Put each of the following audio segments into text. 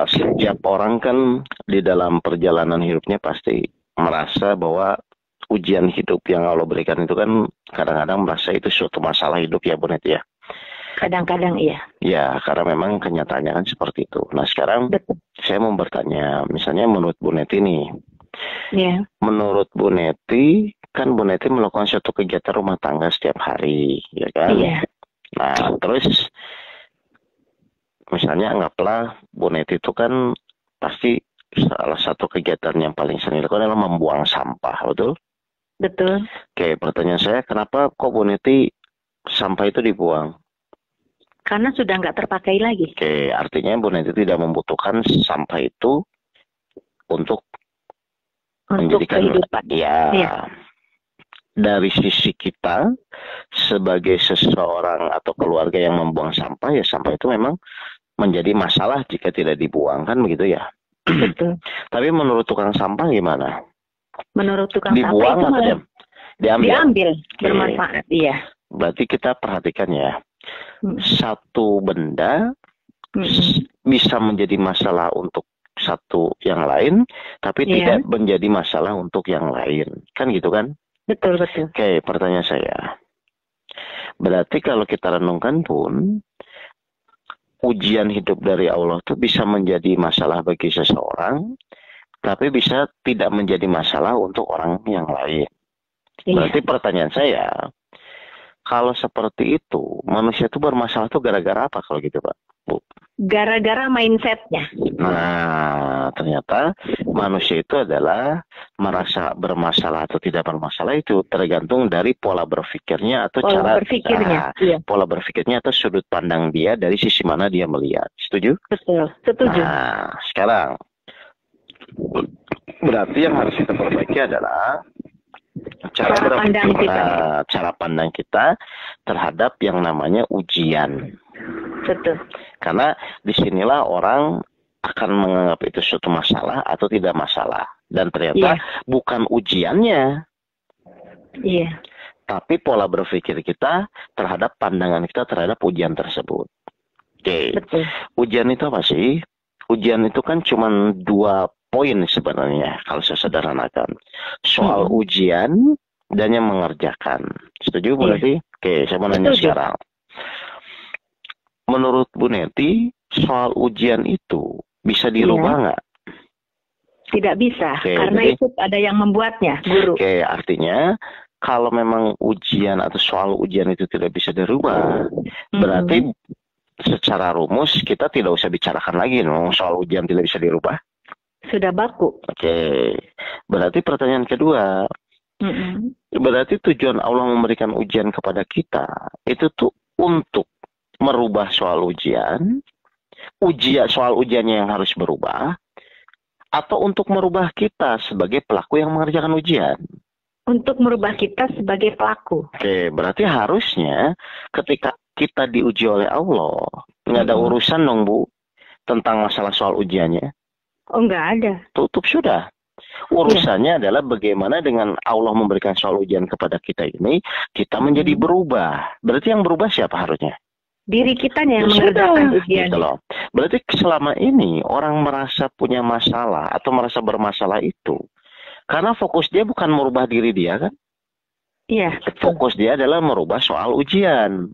Setiap orang kan di dalam perjalanan hidupnya pasti merasa bahwa ujian hidup yang Allah berikan itu kan kadang-kadang merasa itu suatu masalah hidup ya Bu Neti ya. Kadang-kadang iya. Ya, karena memang kenyataannya kan seperti itu. Nah sekarang Betul. saya mau bertanya, misalnya menurut Bu Neti nih, Iya. menurut Bu Neti, kan Bu Neti melakukan suatu kegiatan rumah tangga setiap hari, ya kan? Iya. Nah, terus misalnya anggaplah Bu Neti itu kan pasti salah satu kegiatan yang paling sering dilakukan adalah membuang sampah, betul? Betul. Oke, pertanyaan saya, kenapa kok Bu Neti sampah itu dibuang? Karena sudah nggak terpakai lagi. Oke, artinya Bu Neti tidak membutuhkan sampah itu untuk menjadikan kehidupan. Ya. Iya. Dari sisi kita sebagai seseorang atau keluarga yang membuang sampah, ya sampah itu memang menjadi masalah jika tidak dibuang, kan begitu ya. Betul. Tapi menurut tukang sampah gimana? Menurut tukang Dibuang sampah itu atau diambil? diambil, bermanfaat. Iya. Berarti kita perhatikan ya, satu benda bisa menjadi masalah untuk satu yang lain, tapi tidak menjadi masalah untuk yang lain, kan gitu kan? Betul, betul. Oke, pertanyaan saya, berarti kalau kita renungkan pun, ujian hidup dari Allah itu bisa menjadi masalah bagi seseorang, tapi bisa tidak menjadi masalah untuk orang yang lain. Berarti pertanyaan saya, kalau seperti itu, manusia itu bermasalah itu gara-gara apa kalau gitu Pak? Bu? Gara-gara mindsetnya. Nah, ternyata manusia itu adalah merasa bermasalah atau tidak bermasalah itu tergantung dari pola berpikirnya atau pola berpikirnya atau sudut pandang dia dari sisi mana dia melihat. Setuju? Betul, setuju. Nah, sekarang berarti yang harus kita perbaiki adalah cara pandang kita terhadap yang namanya ujian. Betul. Karena disinilah orang akan menganggap itu suatu masalah atau tidak masalah. Dan ternyata bukan ujiannya. Iya. Tapi pola berpikir kita terhadap pandangan kita terhadap ujian tersebut. Oke. Betul. Ujian itu apa sih? Ujian itu kan cuma 2 poin sebenarnya kalau saya sederhanakan. Soal ujian dan yang mengerjakan. Setuju Bu Neti? Oke, saya mau nanya sekarang. Menurut Bu Neti, soal ujian itu bisa dirubah nggak? Tidak bisa, karena itu ada yang membuatnya, guru. Oke, artinya kalau memang ujian atau soal ujian itu tidak bisa dirubah, berarti secara rumus kita tidak usah bicarakan lagi soal ujian tidak bisa dirubah. Sudah baku. Oke, berarti pertanyaan kedua, berarti tujuan Allah memberikan ujian kepada kita itu tuh untuk merubah soal ujian soal ujiannya yang harus berubah, atau untuk merubah kita sebagai pelaku yang mengerjakan ujian? Untuk merubah kita sebagai pelaku. Oke, berarti harusnya ketika kita diuji oleh Allah, nggak ada urusan dong Bu, tentang masalah soal ujiannya. Oh, nggak ada. Tutup sudah. Urusannya adalah bagaimana dengan Allah memberikan soal ujian kepada kita ini, kita menjadi berubah. Berarti yang berubah siapa harusnya? Diri kita yang mengerjakan ujian. Gitu loh. Berarti selama ini orang merasa punya masalah atau merasa bermasalah itu karena fokus dia bukan merubah diri dia kan? Iya, betul. Fokus dia adalah merubah soal ujian.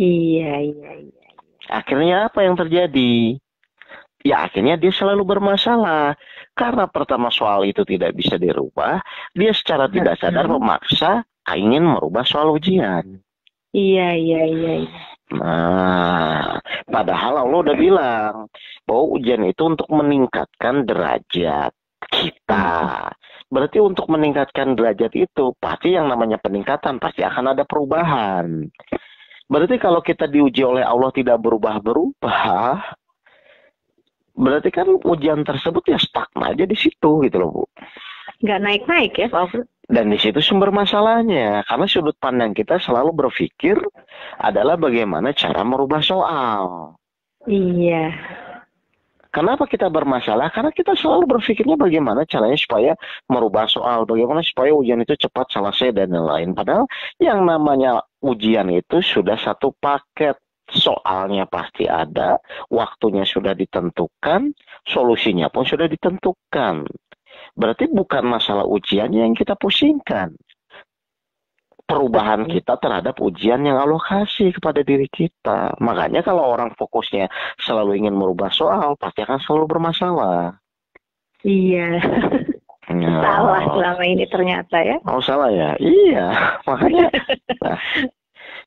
Iya. Akhirnya apa yang terjadi? Ya akhirnya dia selalu bermasalah. Karena pertama soal itu tidak bisa dirubah, dia secara tidak sadar memaksa ingin merubah soal ujian. Iya. Nah, padahal Allah udah bilang bahwa ujian itu untuk meningkatkan derajat kita. Berarti untuk meningkatkan derajat itu pasti yang namanya peningkatan pasti akan ada perubahan. Berarti kalau kita diuji oleh Allah tidak berubah-berubah, berarti kan ujian tersebut ya stagnan aja di situ gitu loh Bu. Nggak naik-naik ya Pak. Dan di situ sumber masalahnya, karena sudut pandang kita selalu berpikir adalah bagaimana cara merubah soal. Iya. Kenapa kita bermasalah? Karena kita selalu berpikirnya bagaimana caranya supaya merubah soal, bagaimana supaya ujian itu cepat selesai dan lain-lain. Padahal yang namanya ujian itu sudah satu paket soalnya pasti ada, waktunya sudah ditentukan, solusinya pun sudah ditentukan. Berarti bukan masalah ujiannya yang kita pusingkan. Perubahan kita terhadap ujian yang Allah kasih kepada diri kita. Makanya kalau orang fokusnya selalu ingin merubah soal, pasti akan selalu bermasalah. Iya. Ya. Salah selama ini ternyata ya. Oh salah ya? Iya. Makanya. Nah,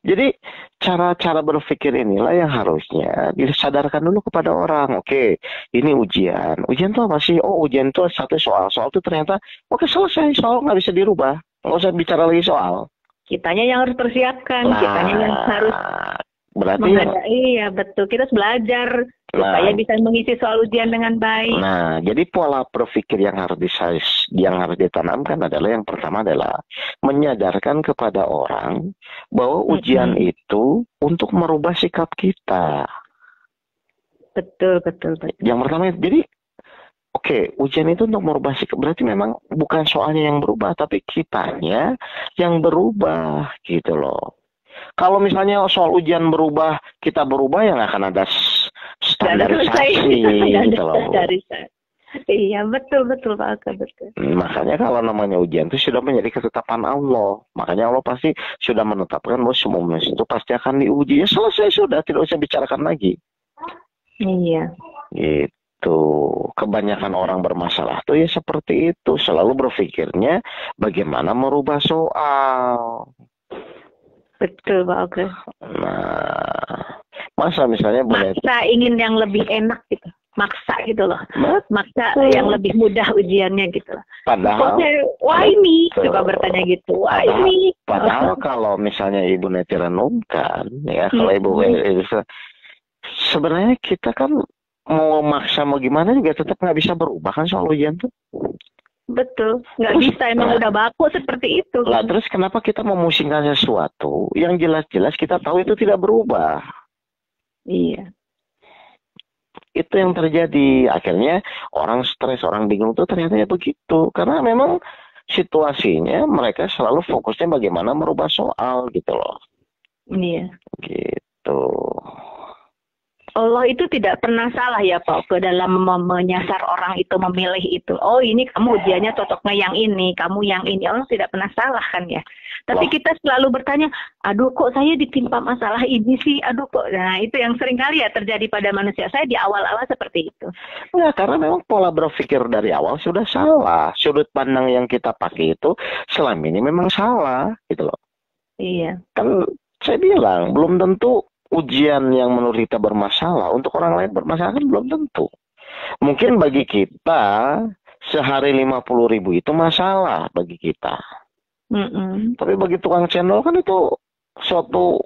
jadi cara-cara berpikir inilah yang harusnya disadarkan dulu kepada orang. Oke, ini ujian. Ujian itu apa sih? Oh ujian itu satu soal. Soal itu ternyata, oke selesai. Soal nggak bisa dirubah. Nggak usah bicara lagi soal. Kitanya yang harus persiapkan. Kitanya yang harus berarti iya betul, kita harus belajar supaya bisa mengisi soal ujian dengan baik. Nah, jadi pola berpikir yang harus ditanamkan adalah yang pertama adalah menyadarkan kepada orang bahwa ujian itu untuk merubah sikap kita. Betul. Yang pertama, jadi oke, ujian itu untuk merubah sikap. Berarti memang bukan soalnya yang berubah, tapi kitanya yang berubah gitu loh. Kalau misalnya soal ujian berubah, kita berubah, ya nggak akan ada standarisasi gitu loh. Iya, betul Pak Aga, betul. Makanya kalau namanya ujian itu sudah menjadi ketetapan Allah. Makanya Allah pasti sudah menetapkan bahwa semua manusia itu pasti akan diuji. Ya selesai sudah, tidak usah bicarakan lagi. Iya. Gitu. Kebanyakan orang bermasalah tuh ya seperti itu. Selalu berpikirnya bagaimana merubah soal. Betul Pak Aga. Nah, masa misalnya maksa ingin yang lebih enak gitu, maksa gitu loh, maksa yang lebih mudah ujiannya gitu loh. Padahal, why me? Coba bertanya gitu, why me? Padahal kalau misalnya Ibu Neti renungkan, ya kalau Ibu sebenarnya kita kan mau maksa mau gimana juga tetap nggak bisa berubah kan soal ujian tuh. Betul, nggak bisa, emang udah baku seperti itu. Lah terus kenapa kita memusingkan sesuatu yang jelas-jelas kita tahu itu tidak berubah? Iya. Itu yang terjadi. Akhirnya orang stres, orang bingung tuh ternyata ya begitu. Karena memang situasinya mereka selalu fokusnya bagaimana merubah soal gitu loh. Iya. Gitu. Allah itu tidak pernah salah ya Pak ke dalam menyasar orang itu, memilih itu. Oh ini kamu ujiannya cocoknya yang ini, kamu yang ini. Allah tidak pernah salah kan ya. Tapi kita selalu bertanya, aduh kok saya ditimpa masalah ini sih, aduh kok. Nah itu yang sering kali ya terjadi pada manusia. Saya di awal-awal seperti itu. Ya karena memang pola berpikir dari awal sudah salah. Sudut pandang yang kita pakai itu selama ini memang salah gitu loh. Iya. Kan saya bilang belum tentu ujian yang menurut kita bermasalah untuk orang lain bermasalah kan belum tentu. Mungkin bagi kita sehari 50.000 itu masalah bagi kita. Tapi bagi tukang cendol kan itu suatu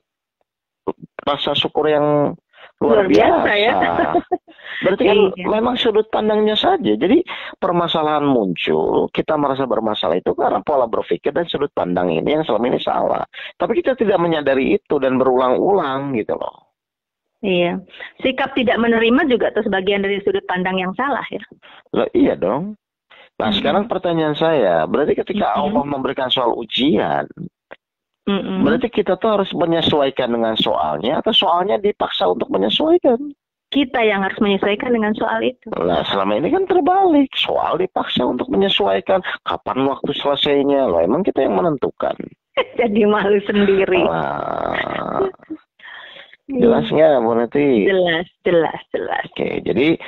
rasa syukur yang luar biasa ya. Berarti kan memang sudut pandangnya saja. Jadi permasalahan muncul, kita merasa bermasalah itu karena pola berpikir dan sudut pandang ini yang selama ini salah. Tapi kita tidak menyadari itu dan berulang-ulang gitu loh. Iya. Sikap tidak menerima juga itu sebagian dari sudut pandang yang salah ya. Loh, iya dong. Nah sekarang pertanyaan saya, berarti ketika Allah memberikan soal ujian, berarti kita tuh harus menyesuaikan dengan soalnya atau soalnya dipaksa untuk menyesuaikan? Kita yang harus menyesuaikan dengan soal itu. Nah, selama ini kan terbalik. Soal dipaksa untuk menyesuaikan. Kapan waktu selesainya? Loh, emang kita yang menentukan. Jadi malu sendiri. Jelas nggak, Bu Neti? Jelas. Oke, jadi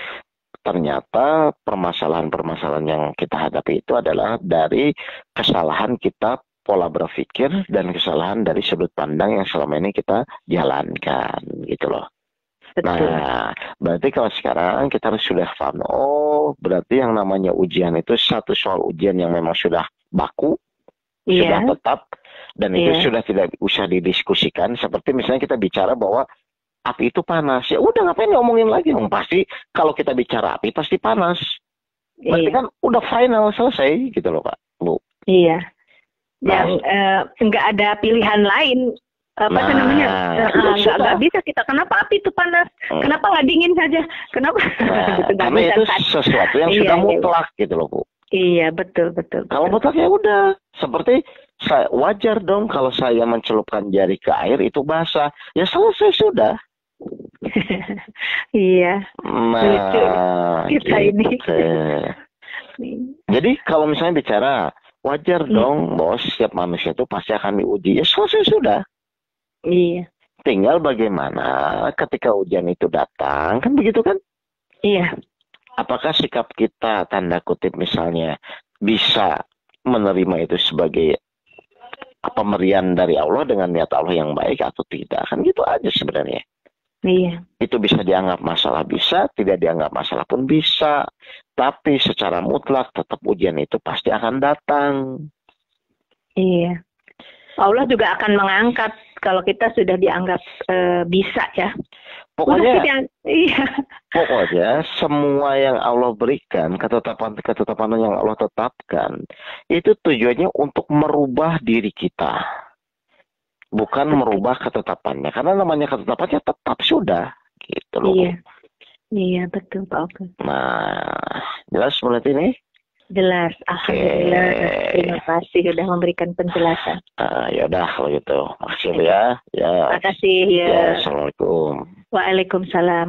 ternyata permasalahan-permasalahan yang kita hadapi itu adalah dari kesalahan kita pola berpikir dan kesalahan dari sudut pandang yang selama ini kita jalankan, gitu loh. Betul. Nah, berarti kalau sekarang kita harus sudah paham, oh berarti yang namanya ujian itu satu soal ujian yang memang sudah baku, sudah tetap, dan itu sudah tidak usah didiskusikan. Seperti misalnya kita bicara bahwa api itu panas, ya udah ngapain ngomongin lagi dong, pasti kalau kita bicara api pasti panas. Berarti kan udah final, selesai gitu loh Pak, Bu. Iya. Yang nggak ada pilihan lain. Nggak bisa kita, kenapa api itu panas, kenapa nggak dingin saja, kenapa karena itu sesuatu yang sudah mutlak gitu loh Bu. Iya betul. Kalau mutlak ya udah, seperti wajar dong kalau saya mencelupkan jari ke air itu basah, ya selesai sudah. Iya, lucu Nah, kita gitu ini. teh. Jadi kalau misalnya bicara, wajar dong bahwa setiap manusia itu pasti akan diuji. Ya selesai sudah. Iya, Tinggal bagaimana ketika ujian itu datang, kan begitu kan? iya, Apakah sikap kita, tanda kutip misalnya, bisa menerima itu sebagai pemberian dari Allah dengan niat Allah yang baik atau tidak? Kan gitu aja sebenarnya. iya, Itu bisa dianggap masalah, bisa, tidak dianggap masalah pun bisa. Tapi secara mutlak tetap ujian itu pasti akan datang. iya. Allah juga akan mengangkat kalau kita sudah dianggap bisa ya. Pokoknya, Iya, pokoknya semua yang Allah berikan, ketetapan yang Allah tetapkan, itu tujuannya untuk merubah diri kita. Bukan merubah ketetapannya. Karena namanya ketetapannya tetap sudah. Gitu loh. iya, iya betul Pak Oke. Nah, jelas berarti ini? Jelas, alhamdulillah. Terima kasih sudah memberikan penjelasan. Ya udah kalau gitu. Makasih ya. Ya. Terima kasih ya. Ya, Assalamualaikum. Waalaikumsalam.